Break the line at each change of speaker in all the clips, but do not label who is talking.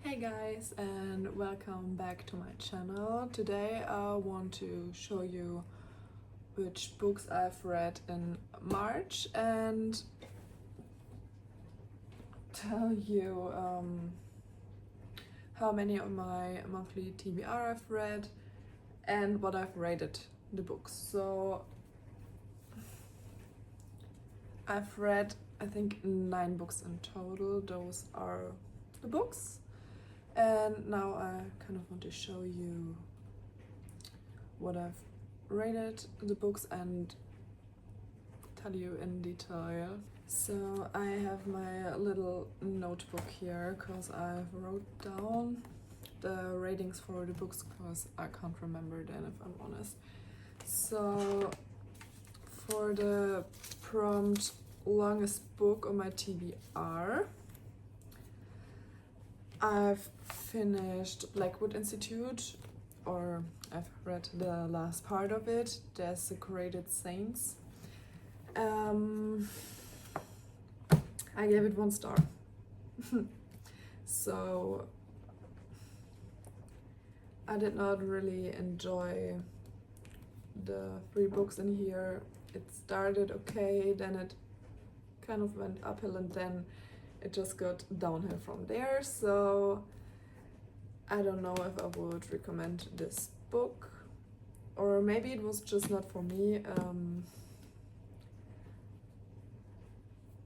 Hey guys, and welcome back to my channel. Today I want to show you which books I've read in March and tell you how many of my monthly TBR I've read and what I've rated the books. So I've read I think 9 books in total. Those are the books. And now I kind of want to show you what I've rated the books and tell you in detail. So I have my little notebook here because I wrote down the ratings for the books because I can't remember them if I'm honest. So for the prompt longest book on my TBR, I've finished Blackwood Institute, or I've read the last part of it, Desecrated Saints. I gave it 1 star. So I did not really enjoy the 3 books in here. It started okay, then it kind of went uphill and then it just got downhill from there. So I don't know if I would recommend this book, or maybe it was just not for me.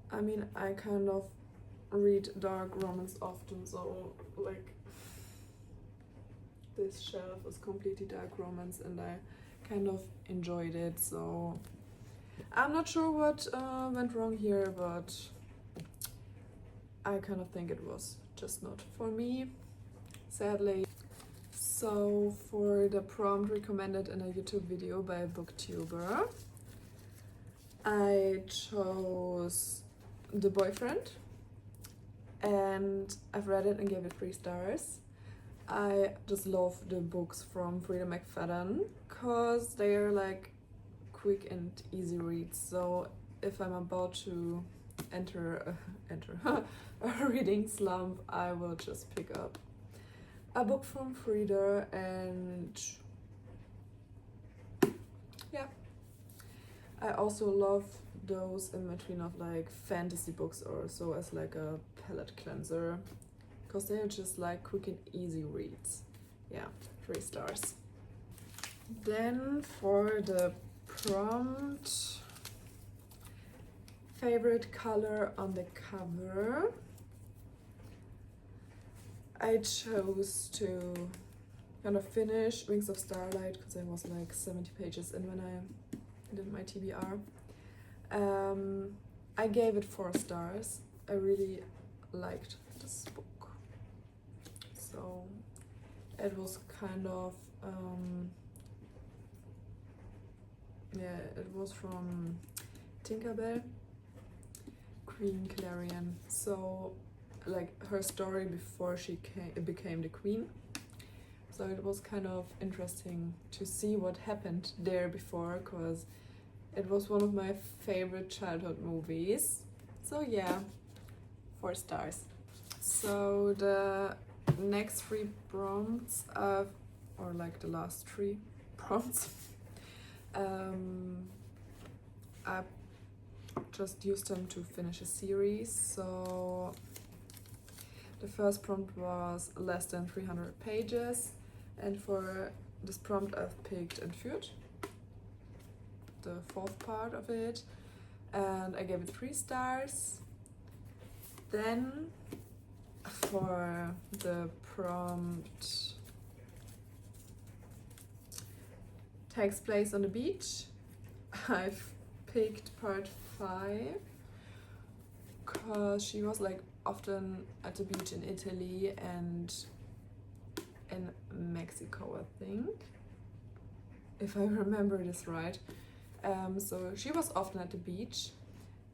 I mean, I kind of read dark romance often, so like this shelf is completely dark romance and I kind of enjoyed it. So I'm not sure what went wrong here, but I kind of think it was just not for me, sadly. So for the prompt recommended in a YouTube video by a booktuber, I chose The Boyfriend and I've read it and gave it 3 stars. I just love the books from Frida McFadden because they are like quick and easy reads. So if I'm about to enter a reading slump, I will just pick up a book from Frida, and yeah. I also love those in between of like fantasy books or so as like a palate cleanser because they're just like quick and easy reads. Yeah, 3 stars. Then for the prompt, favorite color on the cover, I chose to kind of finish Wings of Starlight because I was like 70 pages in when I did my TBR. I gave it 4 stars. I really liked this book. So it was kind of it was from Tinkerbell, Queen Clarion. So like her story before she became the queen. So it was kind of interesting to see what happened there before because it was one of my favorite childhood movies. So yeah, 4 stars. So the next 3 prompts, or like the last 3 prompts, I just used them to finish a series. So the first prompt was less than 300 pages, and for this prompt I've picked Entführt, the 4th part of it, and I gave it 3 stars. Then for the prompt takes place on the beach, I've picked part 5 because she was like often at the beach in Italy and in Mexico, I think, if I remember this right. So she was often at the beach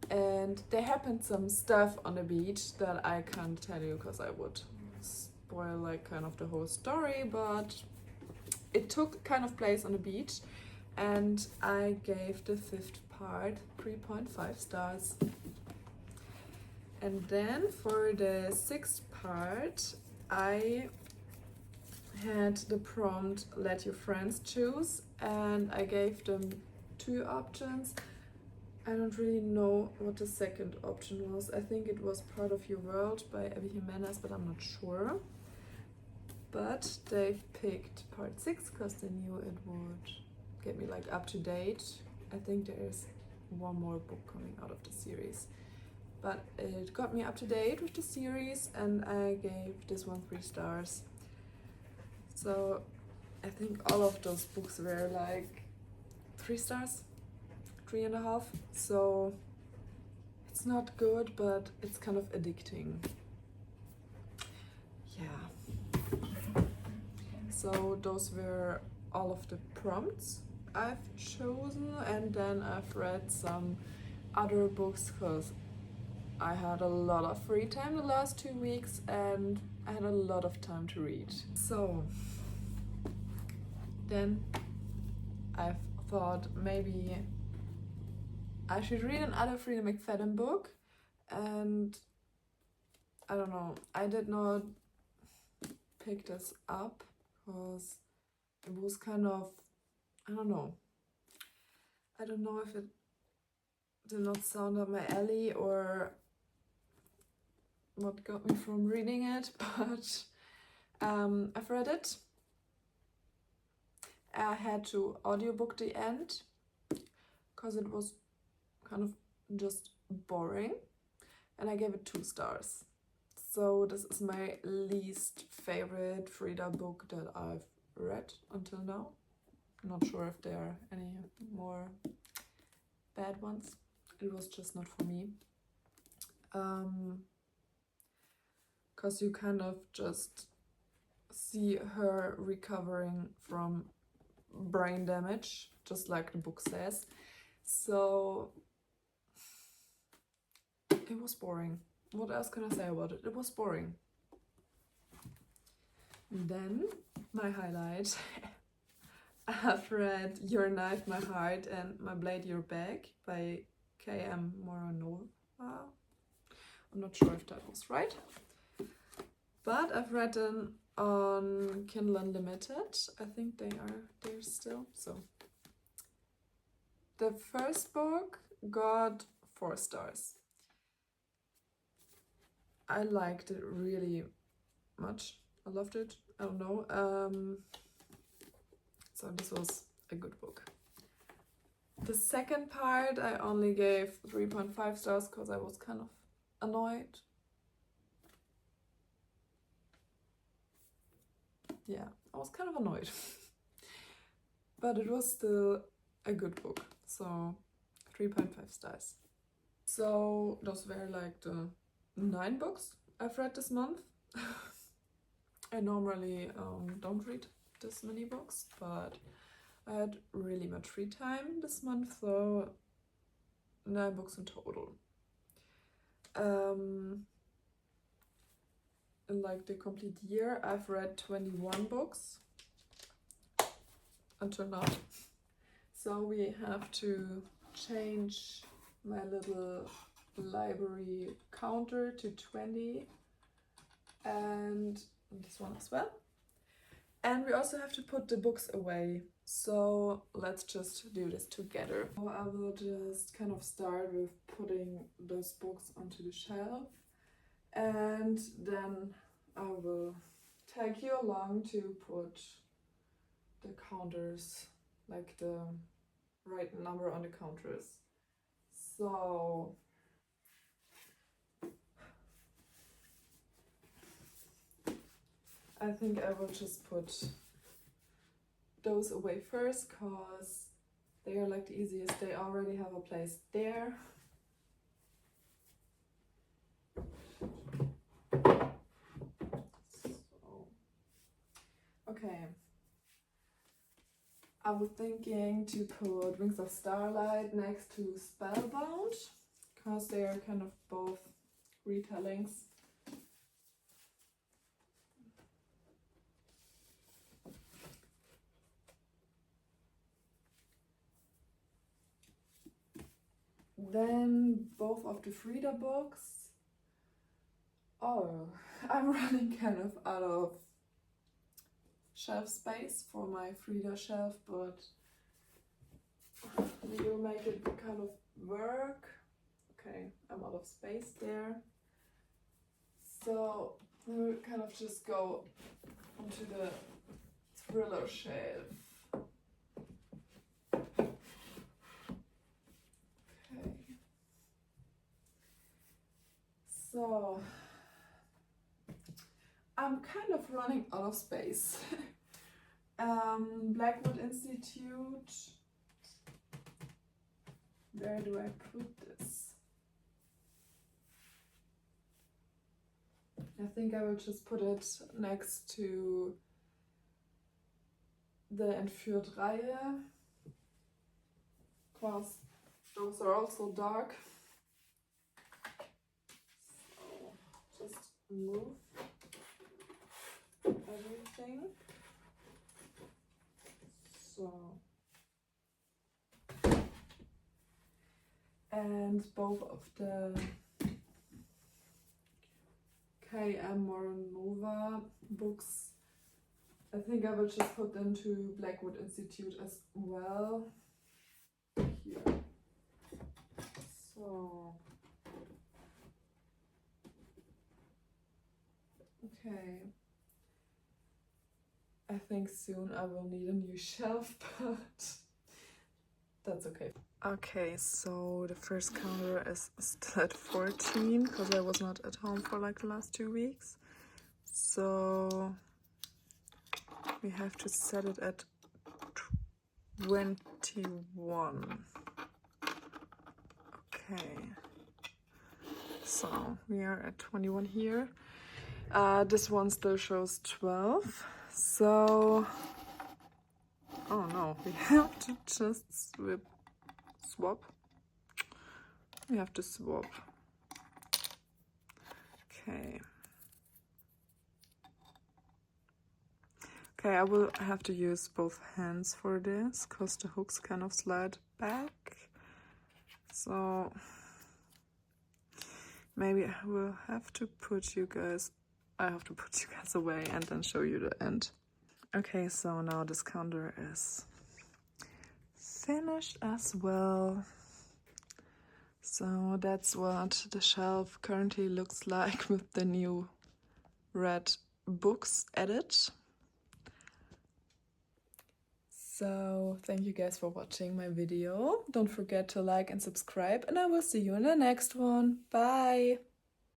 and there happened some stuff on the beach that I can't tell you because I would spoil like kind of the whole story, but it took kind of place on the beach and I gave the 5th part 3.5 stars. And then for the 6th part, I had the prompt let your friends choose, and I gave them 2 options. I don't really know what the second option was. I think it was Part of Your World by Abby Jimenez, but I'm not sure. But they picked part 6 because they knew it would get me like up to date. I think there is one more book coming out of the series, but it got me up to date with the series, and I gave this one 3 stars. So I think all of those books were like 3 stars, 3.5. So it's not good, but it's kind of addicting. Yeah. So those were all of the prompts I've chosen, and then I've read some other books because I had a lot of free time the last 2 weeks and I had a lot of time to read. So then I've thought maybe I should read another Frida McFadden book, and I don't know, I did not pick this up because it was kind of, I don't know if it did not sound up my alley or what got me from reading it, but I've read it. I had to audiobook the end because it was kind of just boring, and I gave it 2 stars. So this is my least favorite Frida book that I've read until now. I'm not sure if there are any more bad ones. It was just not for me. Because you kind of just see her recovering from brain damage, just like the book says. So it was boring. What else can I say about it? It was boring. And then my highlight. I've read Your Knife, My Heart and My Blade, Your Bag by K.M. Moronova. I'm not sure if that was right. But I've read them on Kindle Unlimited. I think they are there still. So the first book got 4 stars. I liked it really much. I loved it. I don't know. So this was a good book. The second part I only gave 3.5 stars because I was kind of annoyed. Yeah, I was kind of annoyed. But it was still a good book. So 3.5 stars. So those were like the 9 books I've read this month. I normally don't read this many books, but I had really much free time this month, so 9 books in total. In like the complete year, I've read 21 books until now. So we have to change my little library counter to 20, and this one as well. And we also have to put the books away. So let's just do this together. I will just kind of start with putting those books onto the shelf, and then I will tag you along to put the counters, like the right number on the counters. So I think I will just put those away first because they are like the easiest. They already have a place there. So, okay. I was thinking to put Wings of Starlight next to Spellbound because they are kind of both retellings. Then both of the Frida books Oh, I'm running kind of out of shelf space for my Frida shelf, but we will make it kind of work. Okay, I'm out of space there. So we'll kind of just go onto the thriller shelf. Okay. So I'm kind of running out of space. Blackwood Institute. Where do I put this? I think I will just put it next to the Entführt-Reihe, because those are also dark. So just move everything. So, and both of the KM Moronova books, I think I will just put them to Blackwood Institute as well. Here. So, okay. I think soon I will need a new shelf, but that's okay. Okay, so the first counter is still at 14 because I was not at home for like the last 2 weeks. So we have to set it at 21. Okay, so we are at 21 here. This one still shows 12. So, oh no, we have to just swap. We have to swap. Okay. Okay, I will have to use both hands for this because the hooks kind of slide back. So maybe I will have to put you guys, away and then show you the end. Okay, so now this counter is finished as well. So that's what the shelf currently looks like with the new red books added. So thank you guys for watching my video. Don't forget to like and subscribe, and I will see you in the next one. Bye!